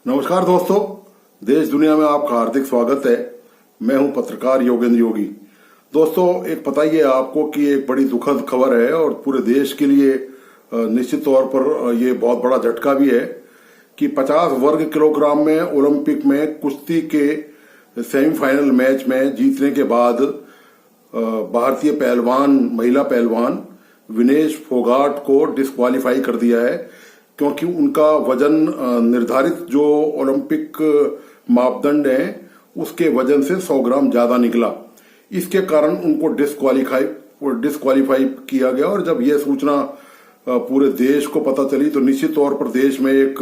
नमस्कार दोस्तों, देश दुनिया में आपका हार्दिक स्वागत है। मैं हूं पत्रकार योगेंद्र योगी। दोस्तों, एक पता ही है आपको कि एक बड़ी दुखद खबर है और पूरे देश के लिए निश्चित तौर पर ये बहुत बड़ा झटका भी है कि 50 वर्ग किलोग्राम में ओलंपिक में कुश्ती के सेमीफाइनल मैच में जीतने के बाद भारतीय महिला पहलवान विनेश फोगाट को डिस्क्वालीफाई कर दिया है, क्योंकि उनका वजन निर्धारित जो ओलंपिक मापदंड है उसके वजन से 100 ग्राम ज्यादा निकला। इसके कारण उनको डिस्क्वालीफाई किया गया और जब यह सूचना पूरे देश को पता चली तो निश्चित तौर पर देश में एक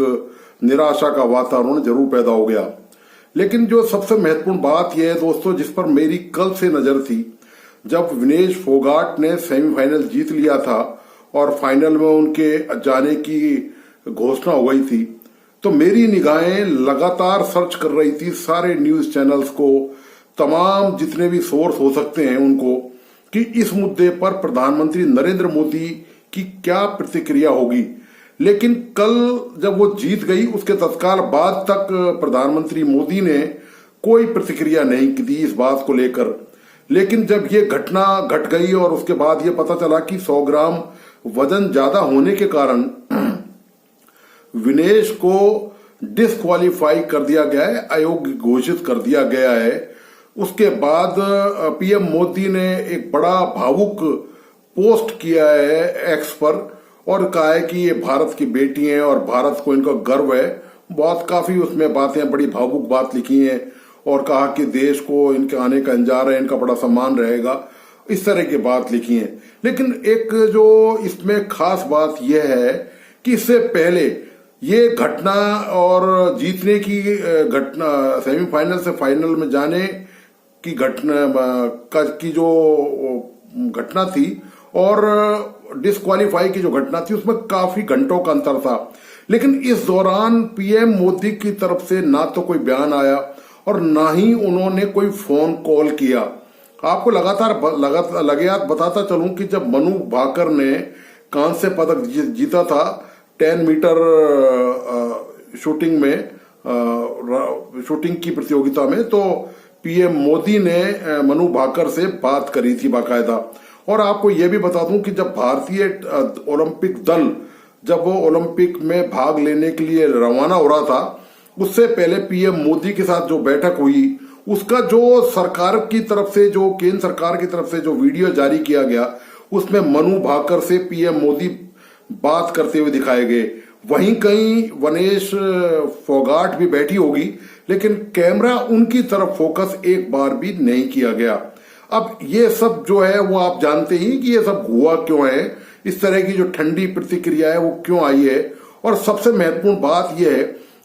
निराशा का वातावरण जरूर पैदा हो गया। लेकिन जो सबसे महत्वपूर्ण बात यह है दोस्तों, जिस पर मेरी कल से नजर थी, जब विनेश फोगाट ने सेमीफाइनल जीत लिया था और फाइनल में उनके जाने की घोषणा हो गई थी, तो मेरी निगाहें लगातार सर्च कर रही थी सारे न्यूज चैनल्स को, तमाम जितने भी सोर्स हो सकते हैं उनको, कि इस मुद्दे पर प्रधानमंत्री नरेंद्र मोदी की क्या प्रतिक्रिया होगी। लेकिन कल जब वो जीत गई उसके तत्काल बाद तक प्रधानमंत्री मोदी ने कोई प्रतिक्रिया नहीं दी इस बात को लेकर। लेकिन जब ये घटना घट गई और उसके बाद ये पता चला कि 100 ग्राम वजन ज्यादा होने के कारण विनेश को डिस्क्वालीफाई कर दिया गया है, अयोग्य घोषित कर दिया गया है, उसके बाद पीएम मोदी ने एक बड़ा भावुक पोस्ट किया है एक्स पर और कहा है कि ये भारत की बेटी हैं और भारत को इनका गर्व है। बहुत काफी उसमें बातें, बड़ी भावुक बात लिखी हैं और कहा कि देश को इनके आने का इंतजार है, इनका बड़ा सम्मान रहेगा, इस तरह की बात लिखी है। लेकिन एक जो इसमें खास बात यह है कि इससे पहले ये घटना और जीतने की घटना, सेमीफाइनल से फाइनल में जाने की घटना की जो घटना थी और डिस्क्वालीफाई की जो घटना थी, उसमें काफी घंटों का अंतर था। लेकिन इस दौरान पीएम मोदी की तरफ से ना तो कोई बयान आया और ना ही उन्होंने कोई फोन कॉल किया। आपको लगातार लगातार बताता चलूं कि जब मनु भाकर ने कांस्य पदक जीता था 10 मीटर शूटिंग की प्रतियोगिता में, तो पीएम मोदी ने मनु भाकर से बात करी थी बाकायदा। और आपको यह भी बता दूं कि जब भारतीय ओलंपिक दल जब वो ओलंपिक में भाग लेने के लिए रवाना हो रहा था, उससे पहले पीएम मोदी के साथ जो बैठक हुई, उसका जो सरकार की तरफ से, जो केंद्र सरकार की तरफ से जो वीडियो जारी किया गया, उसमें मनु भाकर से पीएम मोदी बात करते हुए दिखाए गए। वहीं कहीं विनेश फोगाट भी बैठी होगी, लेकिन कैमरा उनकी तरफ फोकस एक बार भी नहीं किया गया। अब ये सब जो है वो आप जानते ही कि ये सब हुआ क्यों है, इस तरह की जो ठंडी प्रतिक्रिया है वो क्यों आई है। और सबसे महत्वपूर्ण बात यह है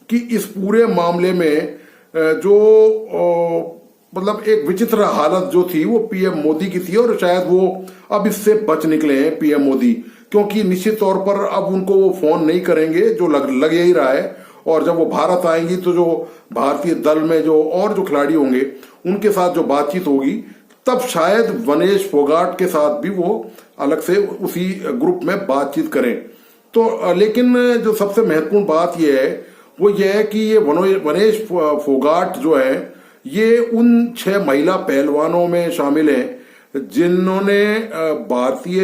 कि इस पूरे मामले में जो मतलब एक विचित्र हालत जो थी वो पीएम मोदी की थी और शायद वो अब इससे बच निकले हैं पीएम मोदी, क्योंकि निश्चित तौर पर अब उनको वो फोन नहीं करेंगे, जो लग ही रहा है। और जब वो भारत आएंगी तो जो भारतीय दल में जो और जो खिलाड़ी होंगे उनके साथ जो बातचीत होगी, तब शायद विनेश फोगाट के साथ भी वो अलग से उसी ग्रुप में बातचीत करें। तो लेकिन जो सबसे महत्वपूर्ण बात यह है वो ये है कि ये विनेश फोगाट जो है ये उन 6 महिला पहलवानों में शामिल हैं जिन्होंने भारतीय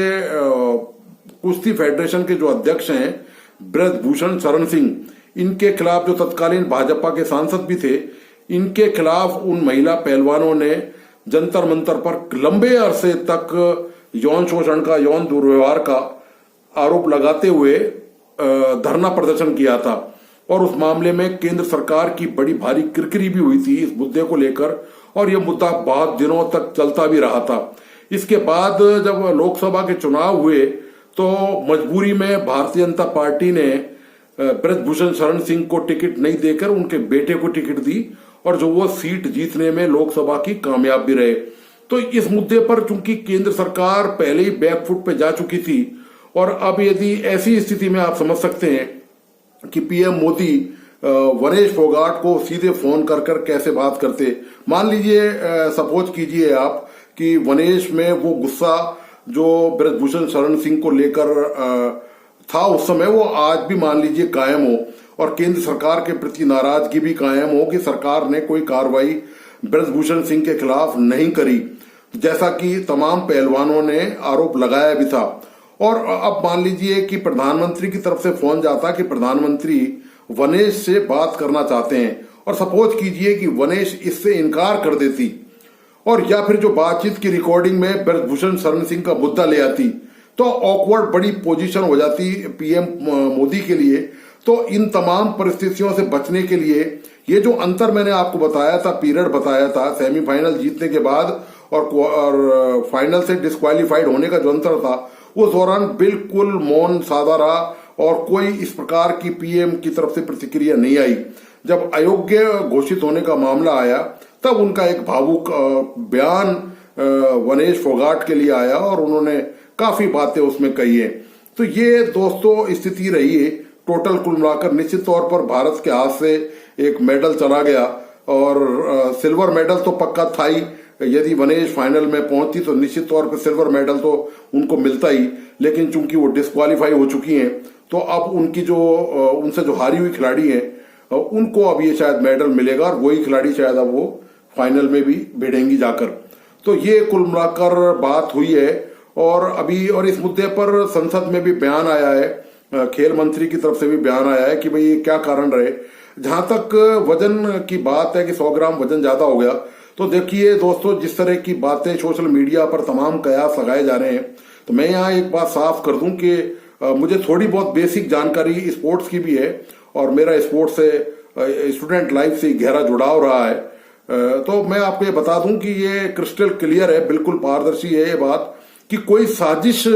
कुश्ती फेडरेशन के जो अध्यक्ष हैं ब्रजभूषण शरण सिंह, इनके खिलाफ, जो तत्कालीन भाजपा के सांसद भी थे, इनके खिलाफ उन महिला पहलवानों ने जंतर मंतर पर लंबे अरसे तक यौन शोषण का, यौन दुर्व्यवहार का आरोप लगाते हुए धरना प्रदर्शन किया था। और उस मामले में केंद्र सरकार की बड़ी भारी किरकिरी भी हुई थी इस मुद्दे को लेकर और यह मुद्दा बहुत दिनों तक चलता भी रहा था। इसके बाद जब लोकसभा के चुनाव हुए तो मजबूरी में भारतीय जनता पार्टी ने ब्रजभूषण शरण सिंह को टिकट नहीं देकर उनके बेटे को टिकट दी और जो वो सीट जीतने में लोकसभा की कामयाब भी रहे। तो इस मुद्दे पर चूंकि केंद्र सरकार पहले ही बैकफुट पे जा चुकी थी और अब यदि ऐसी स्थिति में आप समझ सकते हैं कि पीएम मोदी विनेश फोगाट को सीधे फोन कर कैसे बात करते। मान लीजिए, सपोज कीजिए आप कि विनेश में वो गुस्सा जो ब्रजभूषण शरण सिंह को लेकर था उस समय, वो आज भी मान लीजिए कायम हो और केंद्र सरकार के प्रति नाराजगी भी कायम हो कि सरकार ने कोई कार्रवाई ब्रजभूषण सिंह के खिलाफ नहीं करी, जैसा कि तमाम पहलवानों ने आरोप लगाया भी था। और अब मान लीजिए कि प्रधानमंत्री की तरफ से फोन जाता कि प्रधानमंत्री वनेश से बात करना चाहते हैं, और सपोज कीजिए कि वनेश इससे इनकार कर देती, और या फिर जो बातचीत की रिकॉर्डिंग में ब्रजभूषण शरण सिंह का मुद्दा ले आती, तो ऑकवर्ड बड़ी पोजीशन हो जाती पीएम मोदी के लिए। तो इन तमाम परिस्थितियों से बचने के लिए ये जो अंतर मैंने आपको बताया था, पीरियड बताया था, सेमीफाइनल जीतने के बाद और फाइनल से डिस्क्वालीफाइड होने का जो अंतर था, उस दौरान बिल्कुल मौन साधा रहा और कोई इस प्रकार की पीएम की तरफ से प्रतिक्रिया नहीं आई। जब अयोग्य घोषित होने का मामला आया तब उनका एक भावुक बयान वनेश फोगाट के लिए आया और उन्होंने काफी बातें उसमें कही है। तो ये दोस्तों स्थिति रही है टोटल कुल मिलाकर। निश्चित तौर पर भारत के हाथ से एक मेडल चला गया, और सिल्वर मेडल तो पक्का था ही। यदि वनेश फाइनल में पहुंचती तो निश्चित तौर पर सिल्वर मेडल तो उनको मिलता ही, लेकिन चूंकि वो डिस्क्वालीफाई हो चुकी हैं तो अब उनकी जो उनसे जो हारी हुई खिलाड़ी है उनको अब ये शायद मेडल मिलेगा, और वही खिलाड़ी शायद अब वो फाइनल में भी भिड़ेंगी जाकर। तो ये कुल मिलाकर बात हुई है। और अभी और इस मुद्दे पर संसद में भी बयान आया है, खेल मंत्री की तरफ से भी बयान आया है कि भाई ये क्या कारण रहे। जहां तक वजन की बात है कि 100 ग्राम वजन ज्यादा हो गया, तो देखिए दोस्तों, जिस तरह की बातें सोशल मीडिया पर तमाम कयास लगाए जा रहे हैं, तो मैं यहाँ एक बात साफ कर दूं कि मुझे थोड़ी बहुत बेसिक जानकारी स्पोर्ट्स की भी है, और मेरा स्पोर्ट्स से स्टूडेंट लाइफ से गहरा जुड़ाव रहा है। तो मैं आपको ये बता दूं कि ये क्रिस्टल क्लियर है, बिल्कुल पारदर्शी है ये बात, कि कोई साजिश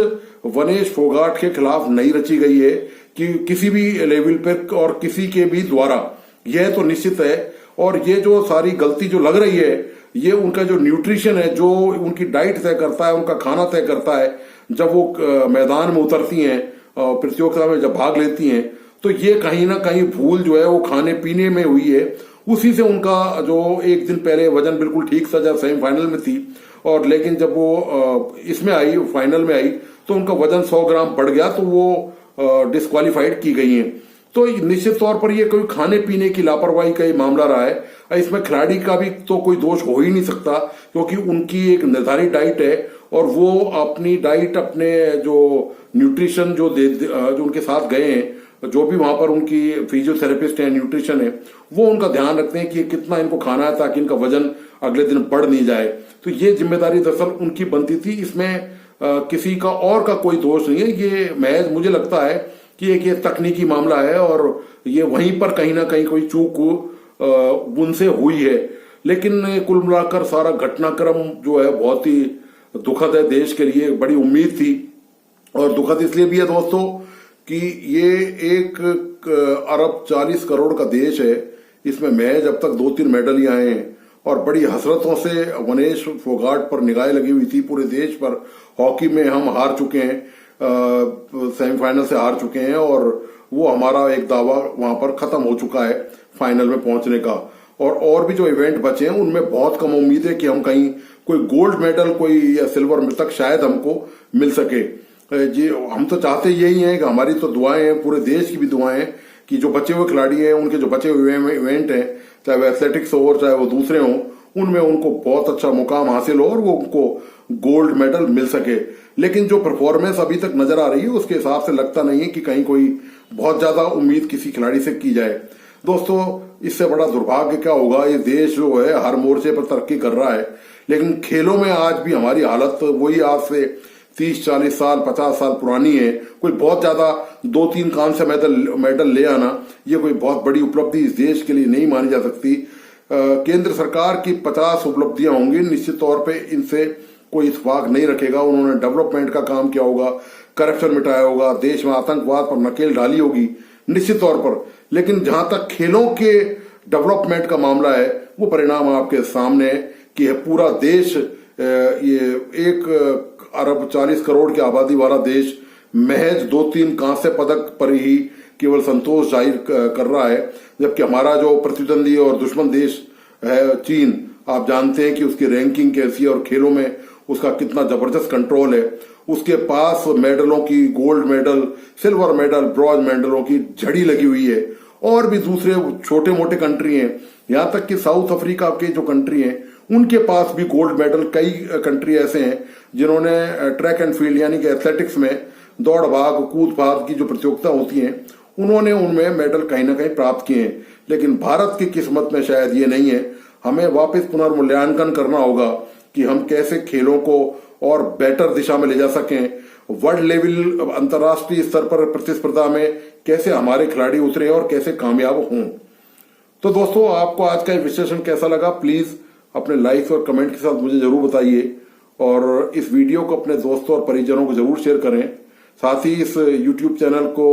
वनेश फोगाट के खिलाफ नहीं रची गई है कि किसी भी लेवल पर और किसी के भी द्वारा, यह तो निश्चित है। और ये जो सारी गलती जो लग रही है, ये उनका जो न्यूट्रिशन है, जो उनकी डाइट तय करता है, उनका खाना तय करता है। जब वो मैदान में उतरती हैं, प्रतियोगिता में जब भाग लेती हैं, तो ये कहीं ना कहीं भूल जो है वो खाने पीने में हुई है। उसी से उनका जो एक दिन पहले वजन बिल्कुल ठीक था जब सेमीफाइनल में थी, और लेकिन जब वो इसमें आई, फाइनल में आई, तो उनका वजन 100 ग्राम बढ़ गया, तो वो डिस्क्वालीफाइड की गई हैं। तो निश्चित तौर पर ये कोई खाने पीने की लापरवाही का ही मामला रहा है। इसमें खिलाड़ी का भी तो कोई दोष हो ही नहीं सकता, क्योंकि उनकी एक निर्धारित डाइट है, और वो अपनी डाइट, अपने जो न्यूट्रिशन जो उनके साथ गए हैं, जो भी वहां पर उनकी फिजियोथेरेपिस्ट है, न्यूट्रिशन है, वो उनका ध्यान रखते हैं कि कितना इनको खाना है ताकि इनका वजन अगले दिन बढ़ नहीं जाए। तो ये जिम्मेदारी दरअसल उनकी बनती थी, इसमें किसी का और का कोई दोष नहीं है। ये महज मुझे लगता है कि एक ये तकनीकी मामला है, और ये वहीं पर कहीं ना कहीं कोई चूक उनसे हुई है। लेकिन कुल मिलाकर सारा घटनाक्रम जो है बहुत ही दुखद है देश के लिए। बड़ी उम्मीद थी, और दुखद इसलिए भी है दोस्तों कि ये 1 अरब 40 करोड़ का देश है, इसमें महज अब तक 2-3 मेडल ही आए हैं, और बड़ी हसरतों से वनेश फोगाट पर निगाहें लगी हुई थी पूरे देश पर। हॉकी में हम हार चुके हैं, सेमीफाइनल से हार चुके हैं, और वो हमारा एक दावा वहां पर खत्म हो चुका है फाइनल में पहुंचने का। और भी जो इवेंट बचे हैं उनमें बहुत कम उम्मीद है कि हम कहीं कोई गोल्ड मेडल, कोई या सिल्वर तक शायद हमको मिल सके। जी, हम तो चाहते यही हैं कि हमारी तो दुआएं हैं, पूरे देश की भी दुआएं हैं कि जो बचे हुए खिलाड़ी हैं, उनके जो बचे हुए इवेंट हैं, चाहे वो एथलेटिक्स हो चाहे वो दूसरे हों, उनमें उनको बहुत अच्छा मुकाम हासिल हो और वो उनको गोल्ड मेडल मिल सके। लेकिन जो परफॉर्मेंस अभी तक नजर आ रही है उसके हिसाब से लगता नहीं है कि कहीं कोई बहुत ज्यादा उम्मीद किसी खिलाड़ी से की जाए। दोस्तों, इससे बड़ा दुर्भाग्य क्या होगा, ये देश जो है हर मोर्चे पर तरक्की कर रहा है, लेकिन खेलों में आज भी हमारी हालत वही आज से 30-40 साल 50 साल पुरानी है। कोई बहुत ज्यादा 2-3 कांस्य मेडल ले आना ये कोई बहुत बड़ी उपलब्धि इस देश के लिए नहीं मानी जा सकती। केंद्र सरकार की 50 उपलब्धियां होंगी, निश्चित तौर पे इनसे कोई इत्तेफाक नहीं रखेगा। उन्होंने डेवलपमेंट का काम किया होगा, करप्शन मिटाया होगा, देश में आतंकवाद पर नकेल डाली होगी निश्चित तौर पर, लेकिन जहां तक खेलों के डेवलपमेंट का मामला है वो परिणाम आपके सामने है कि पूरा देश, ये 1 अरब 40 करोड़ की आबादी वाला देश महज 2-3 कांस्य पदक पर ही केवल संतोष जाहिर कर रहा है, जबकि हमारा जो प्रतिद्वंदी और दुश्मन देश है चीन, आप जानते हैं कि उसकी रैंकिंग कैसी है और खेलों में उसका कितना जबरदस्त कंट्रोल है। उसके पास मेडलों की, gold medal, silver medal, bronze मेडलों की झड़ी लगी हुई है, और भी दूसरे छोटे मोटे कंट्री हैं, यहाँ तक कि साउथ अफ्रीका के जो कंट्री हैं उनके पास भी गोल्ड मेडल, कई कंट्री ऐसे हैं जिन्होंने ट्रैक एंड फील्ड यानी कि एथलेटिक्स में दौड़ भाग कूद फाद की जो प्रतियोगिता होती हैं उन्होंने उनमें मेडल कहीं ना कहीं प्राप्त किए हैं। लेकिन भारत की किस्मत में शायद ये नहीं है। हमें वापस पुनर्मूल्यांकन करना होगा कि हम कैसे खेलों को और बेटर दिशा में ले जा सकें, वर्ल्ड लेवल अंतर्राष्ट्रीय स्तर पर प्रतिस्पर्धा में कैसे हमारे खिलाड़ी उतरे और कैसे कामयाब हों। तो दोस्तों, आपको आज का विश्लेषण कैसा लगा, प्लीज अपने लाइक्स और कमेंट के साथ मुझे जरूर बताइए और इस वीडियो को अपने दोस्तों और परिजनों को जरूर शेयर करें। साथ ही इस YouTube चैनल को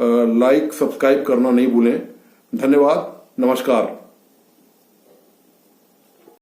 लाइक सब्सक्राइब करना नहीं भूलें। धन्यवाद, नमस्कार।